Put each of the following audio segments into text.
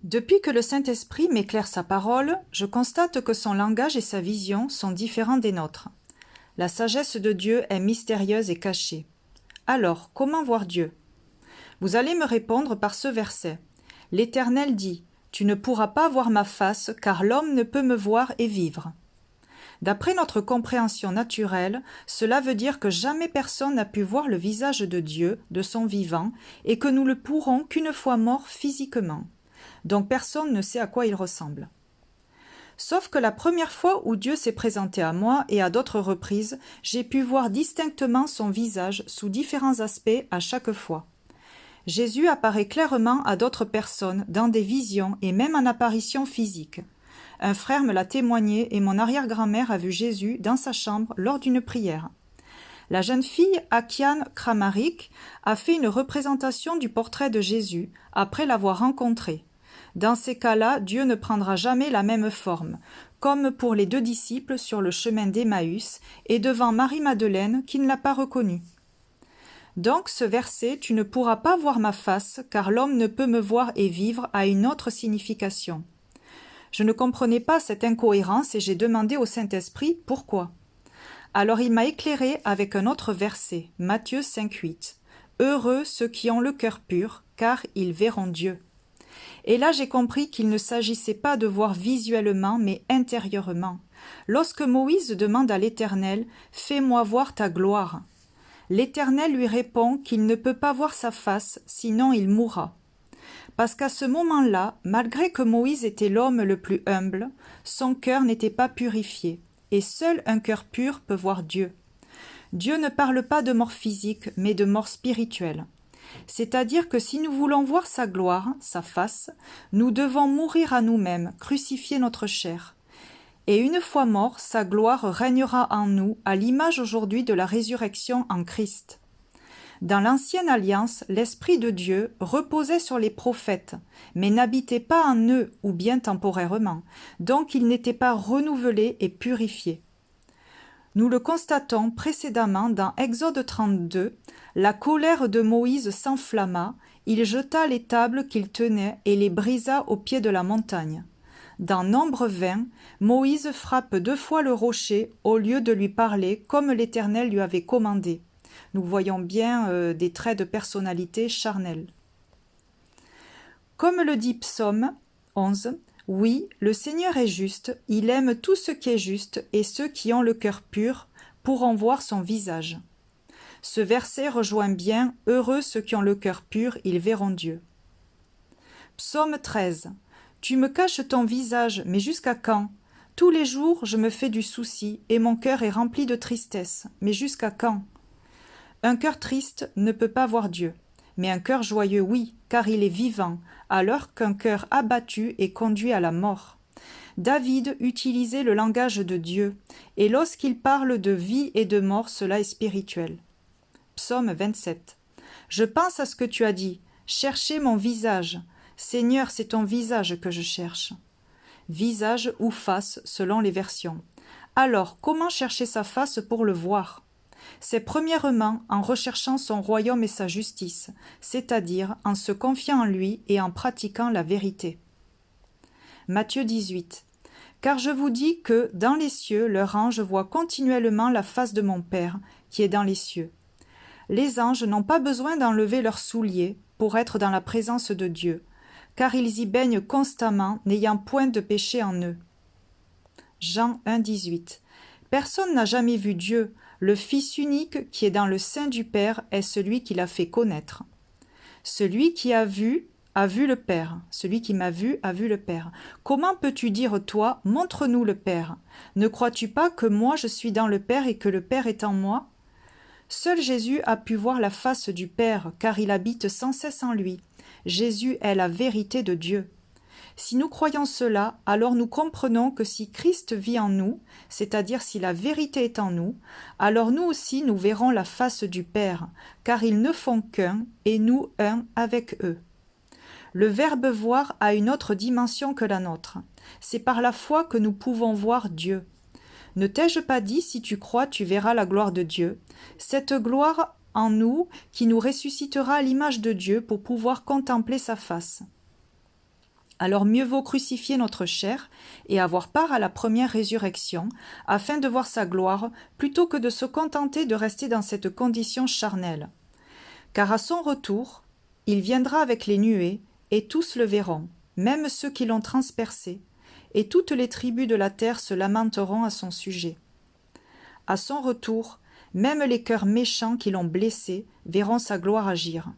Depuis que le Saint-Esprit m'éclaire sa parole, je constate que son langage et sa vision sont différents des nôtres. La sagesse de Dieu est mystérieuse et cachée. Alors, comment voir Dieu? Vous allez me répondre par ce verset. L'Éternel dit, « Tu ne pourras pas voir ma face, car l'homme ne peut me voir et vivre. » D'après notre compréhension naturelle, cela veut dire que jamais personne n'a pu voir le visage de Dieu, de son vivant, et que nous le pourrons qu'une fois mort physiquement. Donc personne ne sait à quoi il ressemble. Sauf que la première fois où Dieu s'est présenté à moi et à d'autres reprises, j'ai pu voir distinctement son visage sous différents aspects à chaque fois. Jésus apparaît clairement à d'autres personnes, dans des visions et même en apparition physique. Un frère me l'a témoigné et mon arrière-grand-mère a vu Jésus dans sa chambre lors d'une prière. La jeune fille Akiane Kramarik a fait une représentation du portrait de Jésus après l'avoir rencontré. Dans ces cas-là, Dieu ne prendra jamais la même forme, comme pour les 2 disciples sur le chemin d'Emmaüs et devant Marie-Madeleine qui ne l'a pas reconnu. Donc ce verset « Tu ne pourras pas voir ma face, car l'homme ne peut me voir et vivre » a une autre signification. Je ne comprenais pas cette incohérence et j'ai demandé au Saint-Esprit pourquoi. Alors il m'a éclairé avec un autre verset, Matthieu 5,8. « Heureux ceux qui ont le cœur pur, car ils verront Dieu. » Et là j'ai compris qu'il ne s'agissait pas de voir visuellement, mais intérieurement. Lorsque Moïse demande à l'Éternel « Fais-moi voir ta gloire », l'Éternel lui répond qu'il ne peut pas voir sa face, sinon il mourra. Parce qu'à ce moment-là, malgré que Moïse était l'homme le plus humble, son cœur n'était pas purifié, et seul un cœur pur peut voir Dieu. Dieu ne parle pas de mort physique, mais de mort spirituelle. C'est-à-dire que si nous voulons voir sa gloire, sa face, nous devons mourir à nous-mêmes, crucifier notre chair. Et une fois mort, sa gloire régnera en nous, à l'image aujourd'hui de la résurrection en Christ. Dans l'ancienne alliance, l'Esprit de Dieu reposait sur les prophètes, mais n'habitait pas en eux ou bien temporairement, donc ils n'étaient pas renouvelés et purifiés. Nous le constatons précédemment dans Exode 32, la colère de Moïse s'enflamma, il jeta les tables qu'il tenait et les brisa au pied de la montagne. Dans Nombre 20, Moïse frappe 2 fois le rocher au lieu de lui parler comme l'Éternel lui avait commandé. Nous voyons bien des traits de personnalité charnels. Comme le dit Psaume 11, « Oui, le Seigneur est juste, il aime tout ce qui est juste, et ceux qui ont le cœur pur pourront voir son visage. » Ce verset rejoint bien « Heureux ceux qui ont le cœur pur, ils verront Dieu. » Psaume 13, « Tu me caches ton visage, mais jusqu'à quand? Tous les jours je me fais du souci, et mon cœur est rempli de tristesse, mais jusqu'à quand? Un cœur triste ne peut pas voir Dieu, mais un cœur joyeux, oui, car il est vivant, alors qu'un cœur abattu est conduit à la mort. David utilisait le langage de Dieu, et lorsqu'il parle de vie et de mort, cela est spirituel. Psaume 27. Je pense à ce que tu as dit, cherchez mon visage. Seigneur, c'est ton visage que je cherche. Visage ou face, selon les versions. Alors, comment chercher sa face pour le voir? C'est premièrement en recherchant son royaume et sa justice, c'est-à-dire en se confiant en lui et en pratiquant la vérité. Matthieu 18. Car je vous dis que, dans les cieux, leur ange voit continuellement la face de mon Père, qui est dans les cieux. Les anges n'ont pas besoin d'enlever leurs souliers pour être dans la présence de Dieu, car ils y baignent constamment, n'ayant point de péché en eux. Jean 1, 18. Personne n'a jamais vu Dieu. Le Fils unique qui est dans le sein du Père est celui qui l'a fait connaître. Celui qui a vu le Père. Celui qui m'a vu a vu le Père. Comment peux-tu dire, toi, montre-nous le Père? Ne crois-tu pas que moi je suis dans le Père et que le Père est en moi? Seul Jésus a pu voir la face du Père, car il habite sans cesse en lui. Jésus est la vérité de Dieu. Si nous croyons cela, alors nous comprenons que si Christ vit en nous, c'est-à-dire si la vérité est en nous, alors nous aussi nous verrons la face du Père, car ils ne font qu'un, et nous un avec eux. Le verbe voir a une autre dimension que la nôtre. C'est par la foi que nous pouvons voir Dieu. Ne t'ai-je pas dit, si tu crois, tu verras la gloire de Dieu? Cette gloire en nous qui nous ressuscitera à l'image de Dieu pour pouvoir contempler sa face. Alors mieux vaut crucifier notre chair et avoir part à la première résurrection, afin de voir sa gloire, plutôt que de se contenter de rester dans cette condition charnelle. Car à son retour, il viendra avec les nuées, et tous le verront, même ceux qui l'ont transpercé, et toutes les tribus de la terre se lamenteront à son sujet. À son retour, même les cœurs méchants qui l'ont blessé verront sa gloire agir.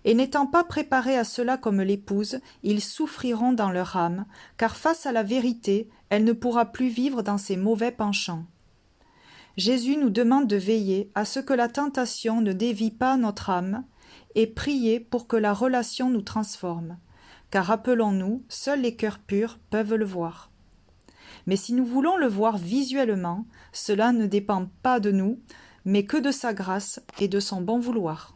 Et n'étant pas préparés à cela comme l'épouse, ils souffriront dans leur âme, car face à la vérité, elle ne pourra plus vivre dans ses mauvais penchants. Jésus nous demande de veiller à ce que la tentation ne dévie pas notre âme, et prier pour que la relation nous transforme, car rappelons-nous, seuls les cœurs purs peuvent le voir. Mais si nous voulons le voir visuellement, cela ne dépend pas de nous, mais que de sa grâce et de son bon vouloir.